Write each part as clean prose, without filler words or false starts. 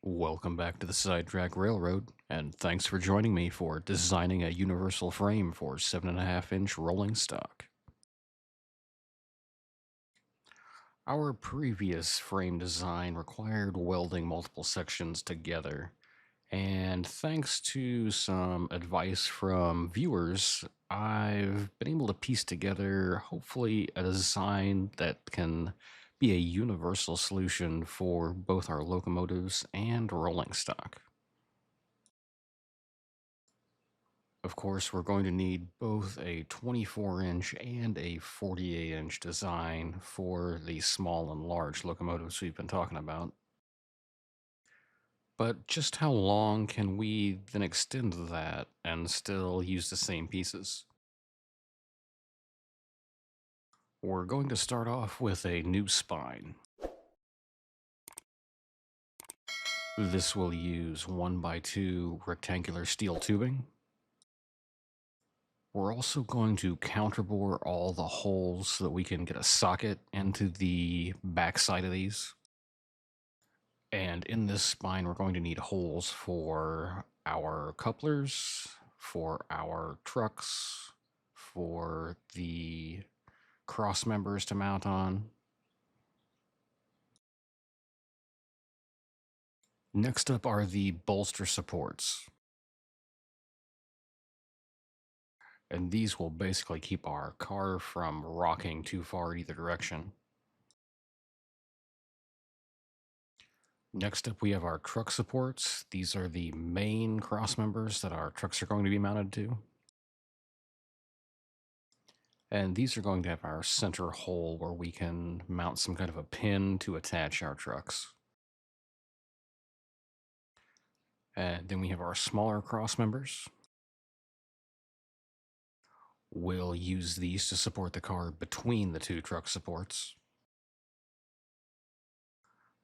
Welcome back to the Sidetrack Railroad, and thanks for joining me for designing a universal frame for 7.5-inch rolling stock. Our previous frame design required welding multiple sections together, and thanks to some advice from viewers, I've been able to piece together, hopefully, a design that can be a universal solution for both our locomotives and rolling stock. Of course, we're going to need both a 24-inch and a 48-inch design for the small and large locomotives we've been talking about. But just how long can we then extend that and still use the same pieces? We're going to start off with a new spine. This will use 1x2 rectangular steel tubing. We're also going to counterbore all the holes so that we can get a socket into the backside of these. And in this spine, we're going to need holes for our couplers, for our trucks, for the cross members to mount on. Next up are the bolster supports. And these will basically keep our car from rocking too far in either direction. Next up, we have our truck supports. These are the main cross members that our trucks are going to be mounted to. And these are going to have our center hole where we can mount some kind of a pin to attach our trucks. And then we have our smaller cross members. We'll use these to support the car between the two truck supports.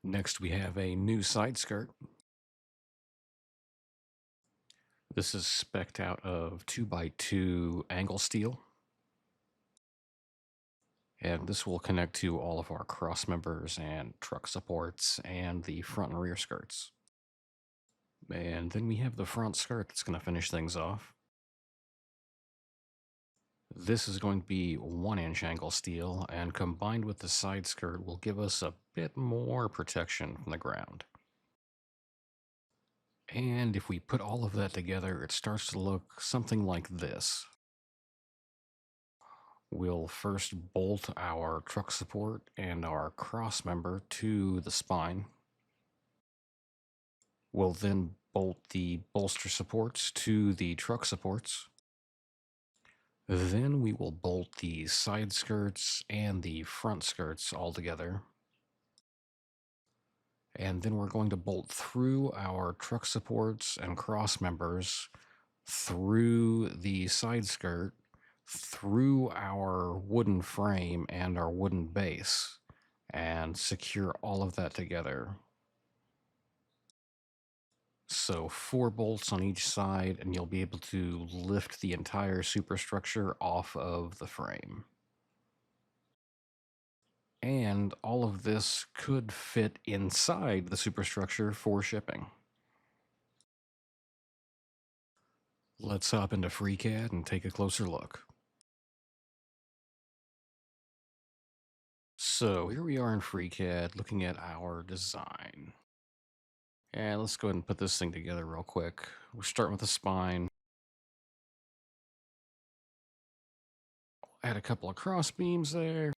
Next, we have a new side skirt. This is spec'd out of 2x2 angle steel. And this will connect to all of our cross members and truck supports and the front and rear skirts. And then we have the front skirt that's going to finish things off. This is going to be 1-inch angle steel, and combined with the side skirt will give us a bit more protection from the ground. And if we put all of that together, it starts to look something like this. We'll first bolt our truck support and our cross member to the spine. We'll then bolt the bolster supports to the truck supports. Then we will bolt the side skirts and the front skirts all together. And then we're going to bolt through our truck supports and cross members, through the side skirt, through our wooden frame and our wooden base, and secure all of that together. So 4 bolts on each side, and you'll be able to lift the entire superstructure off of the frame. And all of this could fit inside the superstructure for shipping. Let's hop into FreeCAD and take a closer look. So here we are in FreeCAD looking at our design. And let's go ahead and put this thing together real quick. We're starting with the spine. Add a couple of cross beams there.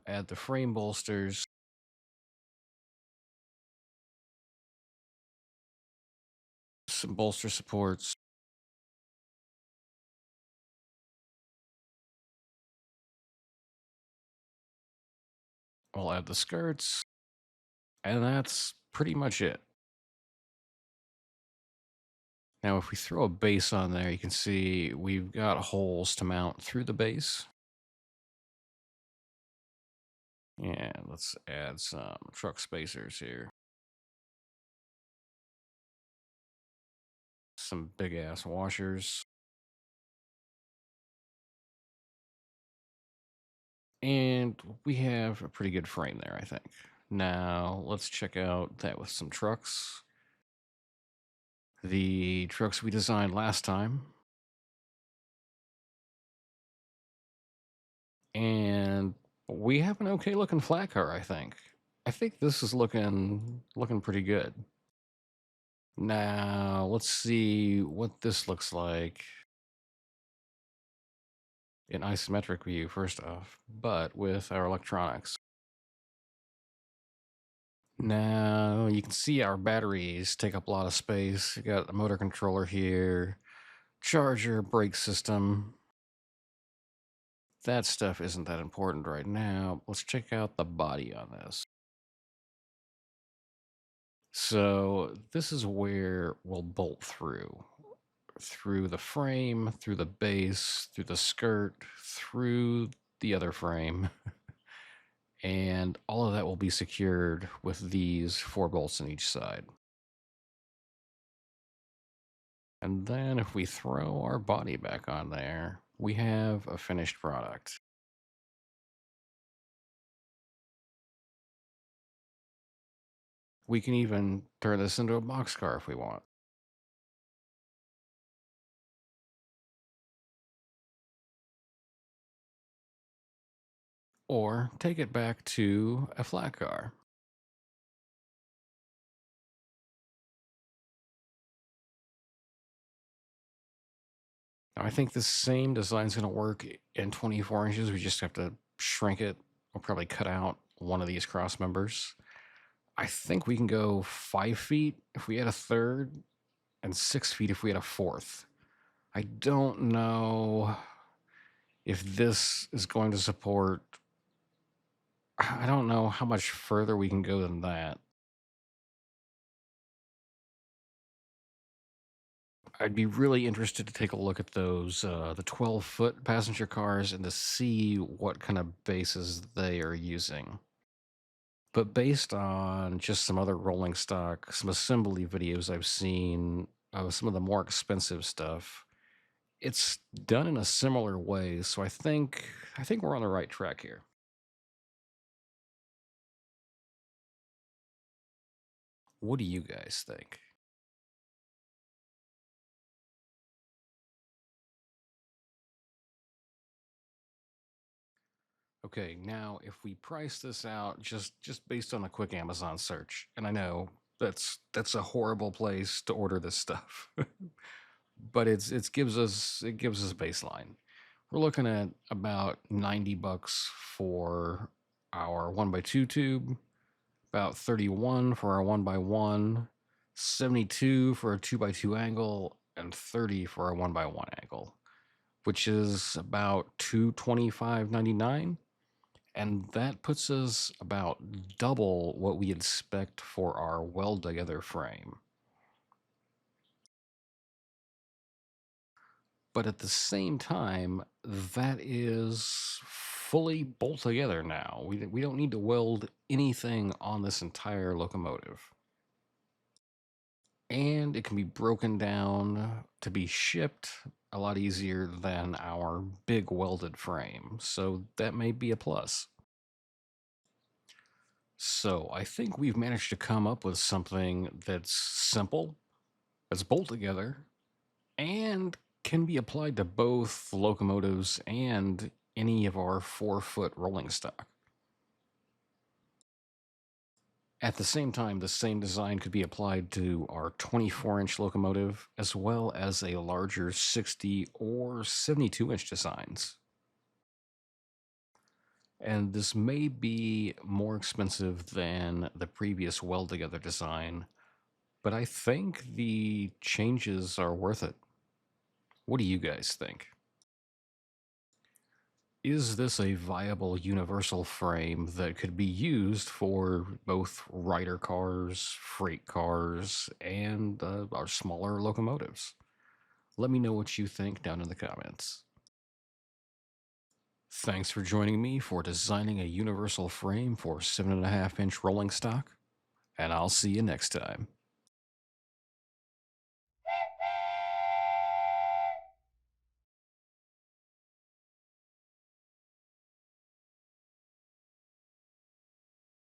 Add the frame bolsters. Some bolster supports. We'll add the skirts. And that's pretty much it. Now, if we throw a base on there, you can see we've got holes to mount through the base. And let's add some truck spacers here. Some big ass washers. And we have a pretty good frame there, I think. Now, let's check out that with some trucks. The trucks we designed last time. And we have an okay looking flat car, I think. I think this is looking pretty good. Now, let's see what this looks like in isometric view first off, but with our electronics. Now, you can see our batteries take up a lot of space. You got a motor controller here, charger, brake system. That stuff isn't that important right now. Let's check out the body on this. So this is where we'll bolt through the frame, through the base, through the skirt, through the other frame. And all of that will be secured with these 4 bolts on each side. And then if we throw our body back on there, we have a finished product. We can even turn this into a boxcar if we want. Or take it back to a flat car. Now, I think the same design is going to work in 24 inches. We just have to shrink it. We'll probably cut out one of these cross members. I think we can go 5 feet if we had a third, and 6 feet if we had a fourth. I don't know if this is going to support. I don't know how much further we can go than that. I'd be really interested to take a look at those, the 12-foot passenger cars, and to see what kind of bases they are using. But based on just some other rolling stock, some assembly videos I've seen of some of the more expensive stuff, it's done in a similar way. So I think we're on the right track here. What do you guys think? Okay, now if we price this out just based on a quick Amazon search, and I know that's a horrible place to order this stuff, but it gives us a baseline. We're looking at about $90 for our 1x2 tube, about 31 for our 1x1, 72 for a 2x2 angle, and 30 for our 1x1 angle, which is about 225.99. And that puts us about double what we expect for our weld together frame. But at the same time, that is fully bolt together now. We don't need to weld anything on this entire locomotive. And it can be broken down to be shipped a lot easier than our big welded frame. So that may be a plus. So I think we've managed to come up with something that's simple, that's bolt together, and can be applied to both locomotives and any of our 4-foot rolling stock. At the same time, the same design could be applied to our 24-inch locomotive as well as a larger 60 or 72-inch designs. And this may be more expensive than the previous weld together design, but I think the changes are worth it. What do you guys think? Is this a viable universal frame that could be used for both rider cars, freight cars, and our smaller locomotives? Let me know what you think down in the comments. Thanks for joining me for designing a universal frame for 7.5-inch rolling stock, and I'll see you next time.